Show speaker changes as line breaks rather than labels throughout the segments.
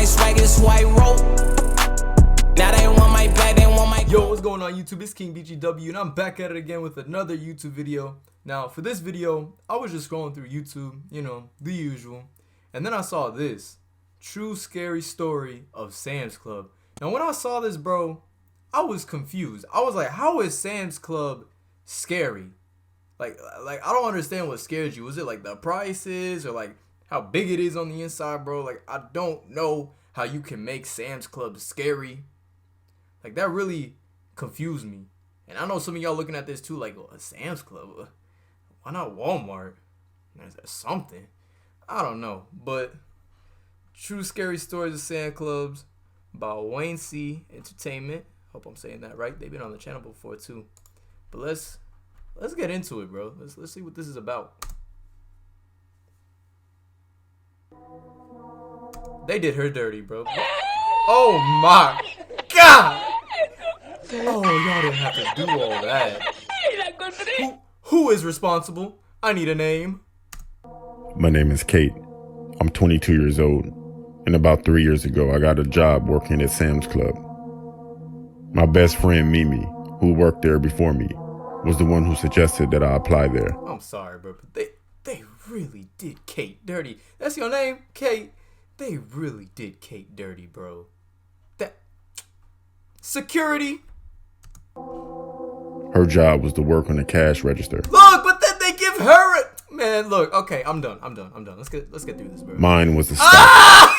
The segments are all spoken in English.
my swag, is who I wrote. Now they want my bag, they want my...
Yo, what's going on YouTube? It's King BGW and I'm back at it again with another YouTube video. Now, for this video, I was just scrolling through YouTube, you know, the usual. And then I saw this. True scary story of Sam's Club. Now, when I saw this, bro, I was confused. I was like, how is Sam's Club scary? Like I don't understand what scares you. Was it like the prices or like how big it is on the inside, bro? Like, I don't know how you can make Sam's Club scary. Like, that really confused me. And I know some of y'all looking at this too, like, a Sam's Club. Why not Walmart? There's something. I don't know. But True Scary Stories of Sam's Clubs by Wayne C. Entertainment. Hope I'm saying that right. They've been on the channel before too. But let's get into it, bro. Let's see what this is about. They did her dirty, bro. Oh my God! Oh, y'all didn't have to do all that. Who is responsible? I need a name.
My name is Kate. I'm 22 years old, and about 3 years ago, I got a job working at Sam's Club. My best friend Mimi, who worked there before me, was the one who suggested that I apply there.
I'm sorry, bro, but they really did Kate dirty. That's your name, Kate? They really did Kate dirty, bro. That security.
Her job was to work on the cash register.
Look, but then they give her it. Man, look. Okay, I'm done. Let's get through this, bro.
Mine was the stop.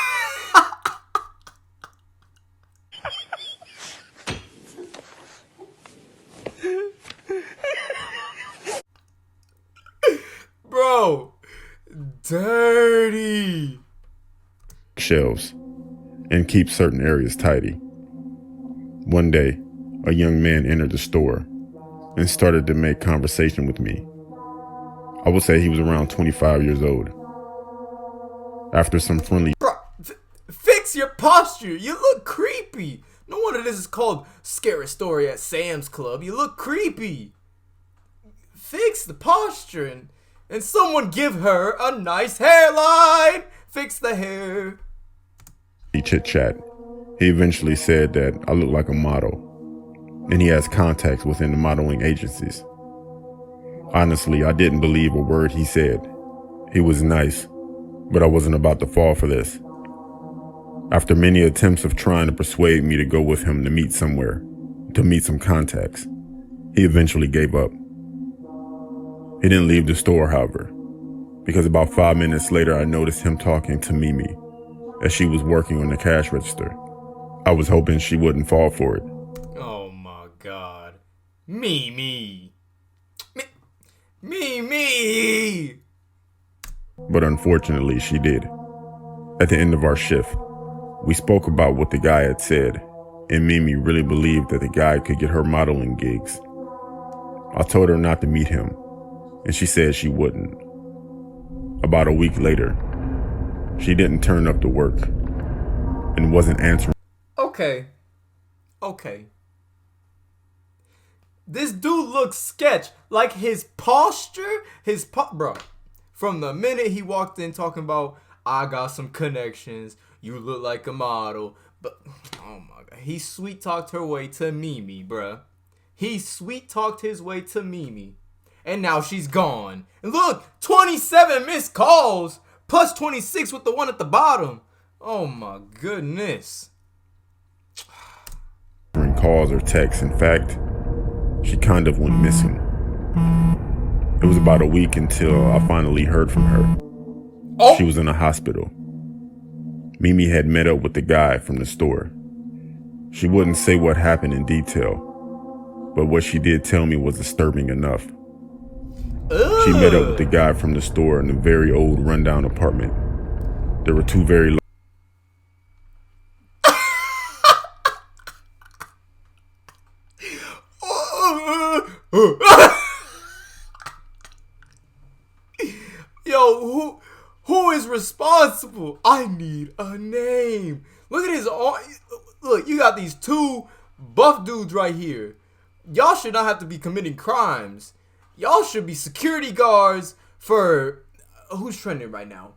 Bro, dirty.
Shelves and keep certain areas tidy. One day, a young man entered the store and started to make conversation with me. I would say he was around 25 years old. After some friendly...
Bro, fix your posture. You look creepy. No wonder this is called Scary Story at Sam's Club. You look creepy. Fix the posture and someone give her a nice hairline. Fix the hair.
chit-chat, he eventually said that I look like a model, and he has contacts within the modeling agencies. Honestly, I didn't believe a word he said. He was nice, but I wasn't about to fall for this. After many attempts of trying to persuade me to go with him to meet somewhere, to meet some contacts, he eventually gave up. He didn't leave the store, however, because about 5 minutes later I noticed him talking to Mimi as she was working on the cash register. I was hoping she wouldn't fall for it.
Oh my God. Mimi.
But unfortunately, she did. At the end of our shift, we spoke about what the guy had said, and Mimi really believed that the guy could get her modeling gigs. I told her not to meet him, and she said she wouldn't. About a week later, she didn't turn up to work and wasn't answering.
Okay. This dude looks sketch. Like his posture, bro. From the minute he walked in talking about, I got some connections, you look like a model. But, oh my God. He sweet talked her way to Mimi, bruh. He sweet talked his way to Mimi. And now she's gone. And look, 27 missed calls. Plus 26 with the one at the bottom. Oh my goodness.
Calls or texts. In fact, she kind of went missing. It was about a week until I finally heard from her.
Oh.
She was in a hospital. Mimi had met up with the guy from the store. She wouldn't say what happened in detail, but what she did tell me was disturbing enough. She met up with the guy from the store in a very old rundown apartment. There were two very
Yo, who is responsible? I need a name. Look at his arm. Look, you got these two buff dudes right here. Y'all should not have to be committing crimes. Y'all should be security guards for... Who's trending right now?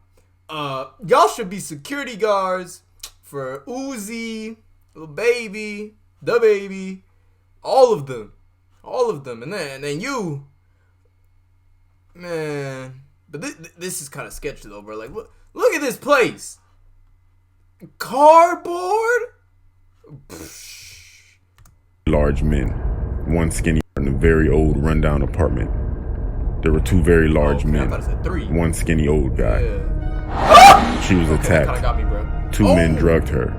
Y'all should be security guards for Uzi, Lil Baby, the Baby, all of them, and then you, man. But this is kind of sketchy though, bro. Like, look at this place. Cardboard.
Large men, one skinny in a very old rundown apartment. There were two very large men, one skinny old guy.
Yeah.
She was attacked.
Kinda got me, bro.
Two men drugged her,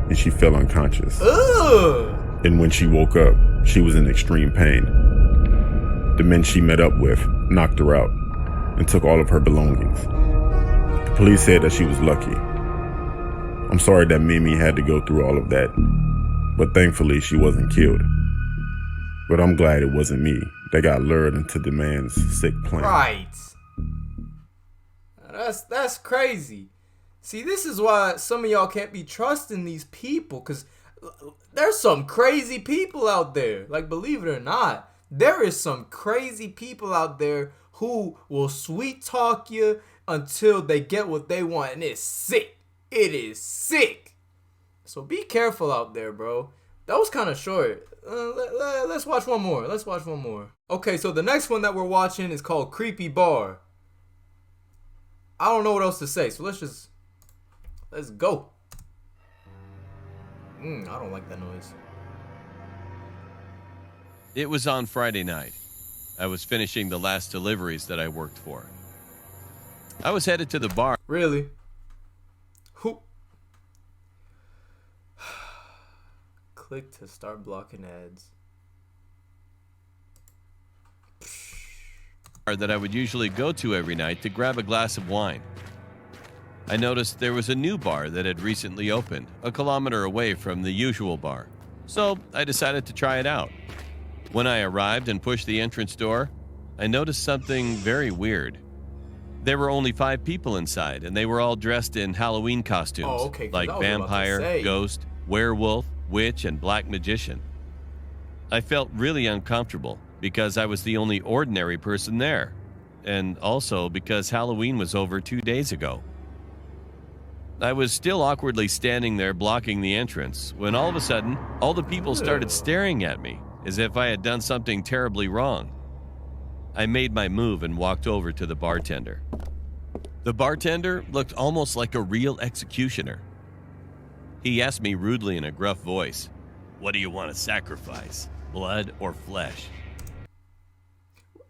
and she fell unconscious.
Ugh.
And when she woke up, she was in extreme pain. The men she met up with knocked her out and took all of her belongings. The police said that she was lucky. I'm sorry that Mimi had to go through all of that, but thankfully she wasn't killed. But I'm glad it wasn't me that got lured into the man's sick plan.
Right. That's crazy. See, this is why some of y'all can't be trusting these people, because there's some crazy people out there. Like, believe it or not, there is some crazy people out there who will sweet talk you until they get what they want, and it's sick. It is sick. So be careful out there, bro. That was kind of short. Let's watch one more. Okay, so the next one that we're watching is called Creepy Bar. I don't know what else to say, so let's go. I don't like that noise.
It was on Friday night. I was finishing the last deliveries that I worked for. I was headed to the bar.
Really? Who? Click to start blocking ads.
That I would usually go to every night to grab a glass of wine. I noticed there was a new bar that had recently opened, a kilometer away from the usual bar. So I decided to try it out. When I arrived and pushed the entrance door, I noticed something very weird. There were only 5 people inside, and they were all dressed in Halloween costumes, like vampire, ghost, werewolf, witch, and black magician. I felt really uncomfortable because I was the only ordinary person there, and also because Halloween was over 2 days ago. I was still awkwardly standing there blocking the entrance when all of a sudden, all the people started staring at me as if I had done something terribly wrong. I made my move and walked over to the bartender. The bartender looked almost like a real executioner. He asked me rudely in a gruff voice, "What do you want to sacrifice, blood or flesh?"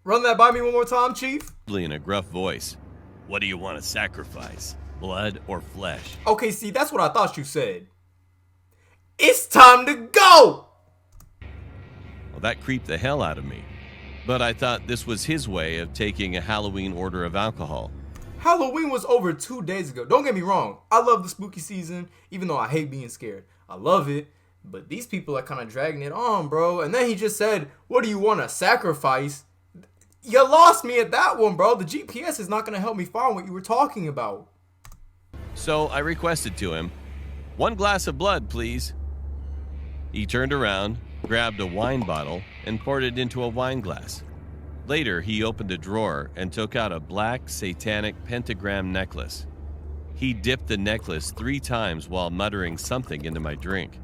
Run that by me one more time, Chief.
In a gruff voice, "What do you want to sacrifice, blood or flesh?"
Okay, see, that's what I thought you said. It's time to go!
Well, that creeped the hell out of me. But I thought this was his way of taking a Halloween order of alcohol.
Halloween was over 2 days ago. Don't get me wrong. I love the spooky season, even though I hate being scared. I love it. But these people are kind of dragging it on, bro. And then he just said, "What do you want to sacrifice?" You lost me at that one, bro. The GPS is not going to help me find what you were talking about.
So I requested to him, "1 glass of blood, please." He turned around, grabbed a wine bottle, and poured it into a wine glass. Later, he opened a drawer and took out a black satanic pentagram necklace. He dipped the necklace 3 times while muttering something into my drink.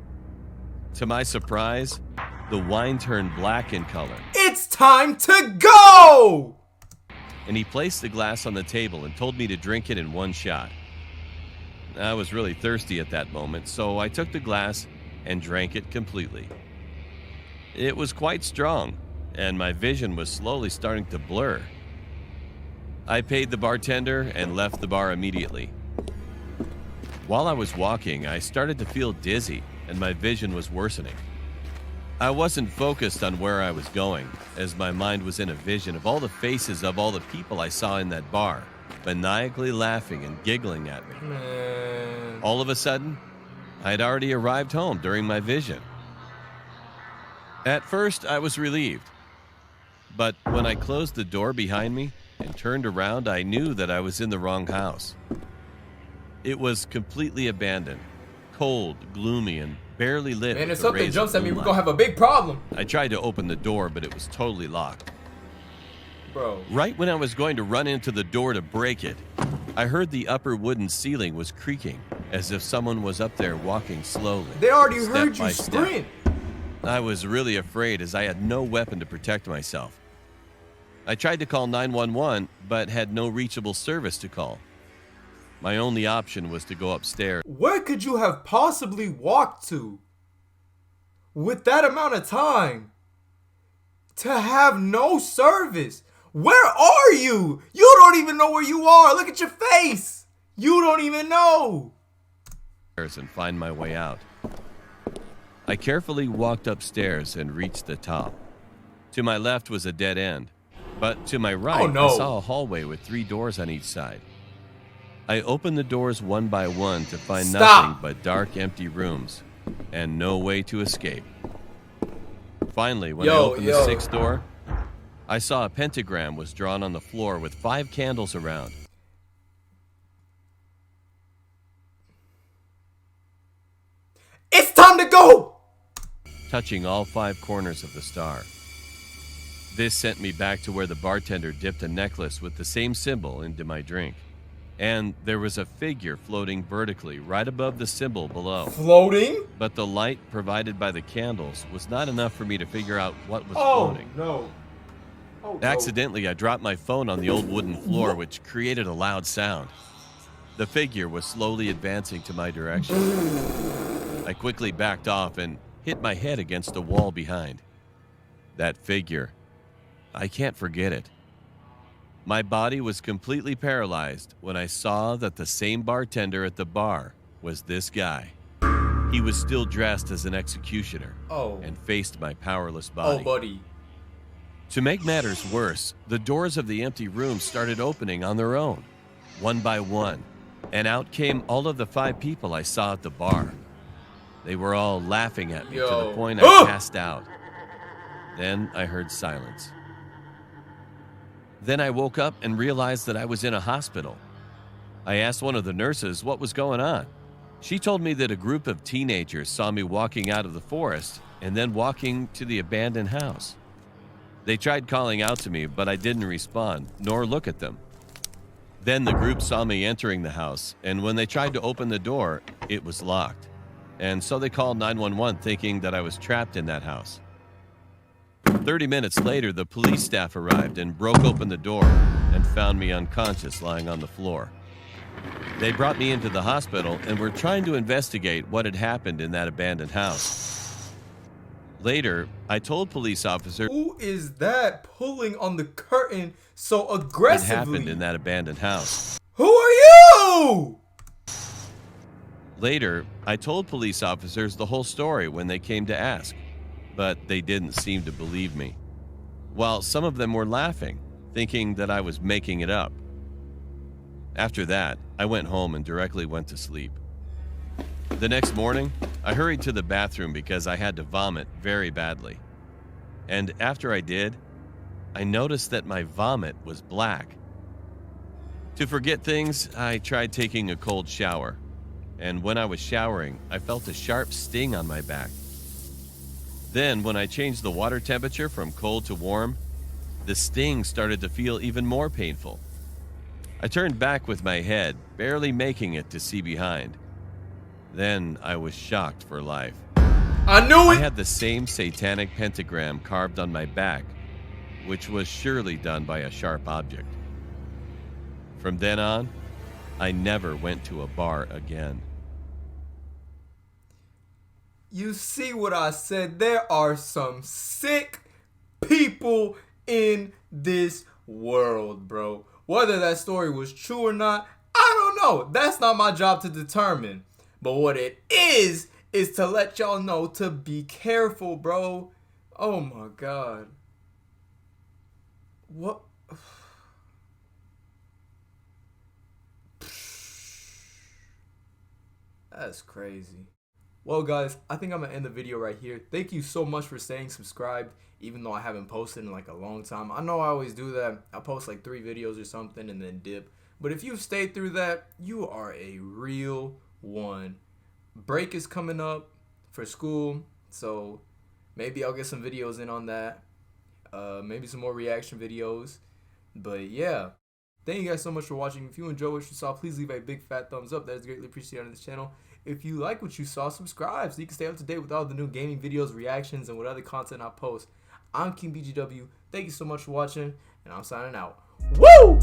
To my surprise, the wine turned black in color.
It's time to go!
And he placed the glass on the table and told me to drink it in 1 shot. I was really thirsty at that moment, so I took the glass and drank it completely. It was quite strong, and my vision was slowly starting to blur. I paid the bartender and left the bar immediately. While I was walking, I started to feel dizzy, and my vision was worsening. I wasn't focused on where I was going, as my mind was in a vision of all the faces of all the people I saw in that bar, maniacally laughing and giggling at me.
Man.
All of a sudden, I had already arrived home during my vision. At first, I was relieved. But when I closed the door behind me and turned around, I knew that I was in the wrong house. It was completely abandoned, cold, gloomy, and barely lit.
Man, if
with the
something
rays
jumps
of
at me, we're
moonlight.
gonna have a big problem.
I tried to open the door, but it was totally locked.
Bro.
Right when I was going to run into the door to break it, I heard the upper wooden ceiling was creaking, as if someone was up there walking slowly.
They already
step
heard you
by step.
sprint.
I was really afraid as I had no weapon to protect myself. I tried to call 911, but had no reachable service to call. My only option was to go upstairs.
Where could you have possibly walked to with that amount of time to have no service? Where are you? You don't even know where you are. Look at your face. You don't even know.
And find my way out. I carefully walked upstairs and reached the top. To my left was a dead end, but to my right,
Oh, no.
I saw a hallway with 3 doors on each side. I opened the doors one by one to find nothing but dark, empty rooms and no way to escape. Finally, when I opened the 6th door, I saw a pentagram was drawn on the floor with 5 candles around.
It's time to go.
Touching all 5 corners of the star. This sent me back to where the bartender dipped a necklace with the same symbol into my drink. And there was a figure floating vertically right above the symbol below.
Floating?
But the light provided by the candles was not enough for me to figure out what was floating.
No. Oh, no.
Accidentally, I dropped my phone on the old wooden floor, which created a loud sound. The figure was slowly advancing to my direction. I quickly backed off and hit my head against a wall behind. That figure, I can't forget it. My body was completely paralyzed when I saw that the same bartender at the bar was this guy. He was still dressed as an executioner and faced my powerless body.
Oh, buddy.
To make matters worse, the doors of the empty room started opening on their own, one by one, and out came all of the 5 people I saw at the bar. They were all laughing at me to the point I passed out. Then I heard silence. Then I woke up and realized that I was in a hospital. I asked one of the nurses what was going on. She told me that a group of teenagers saw me walking out of the forest and then walking to the abandoned house. They tried calling out to me, but I didn't respond, nor look at them. Then the group saw me entering the house, and when they tried to open the door, it was locked. And so they called 911 thinking that I was trapped in that house. 30 minutes later, the police staff arrived and broke open the door and found me unconscious lying on the floor. They brought me into the hospital and were trying to investigate what had happened in that abandoned house. Later, I told police officers
Who is that pulling on the curtain so aggressively?
what happened in that abandoned house.
Who are you?
Later, I told police officers the whole story when they came to ask, but they didn't seem to believe me. While some of them were laughing, thinking that I was making it up. After that, I went home and directly went to sleep. The next morning, I hurried to the bathroom because I had to vomit very badly. And after I did, I noticed that my vomit was black. To forget things, I tried taking a cold shower. And when I was showering, I felt a sharp sting on my back. Then, when I changed the water temperature from cold to warm, the sting started to feel even more painful. I turned back with my head, barely making it to see behind. Then I was shocked for life.
I knew
I
it.
had the same satanic pentagram carved on my back, which was surely done by a sharp object. From then on, I never went to a bar again.
You see what I said? There are some sick people in this world, bro. Whether that story was true or not, I don't know. That's not my job to determine. But what it is to let y'all know to be careful, bro. Oh my God. What? That's crazy. Well, guys, I think I'm going to end the video right here. Thank you so much for staying subscribed, even though I haven't posted in like a long time. I know I always do that. I post like 3 videos or something and then dip. But if you've stayed through that, you are a real one. Break is coming up for school, so maybe I'll get some videos in on that. Maybe some more reaction videos. But yeah, Thank you guys so much for watching. If you enjoyed what you saw, please leave a big fat thumbs up. That is greatly appreciated on this channel. If you like what you saw, subscribe so you can stay up to date with all the new gaming videos, reactions, and what other content I post. I'm King BGW. Thank you so much for watching, and I'm signing out. Woo!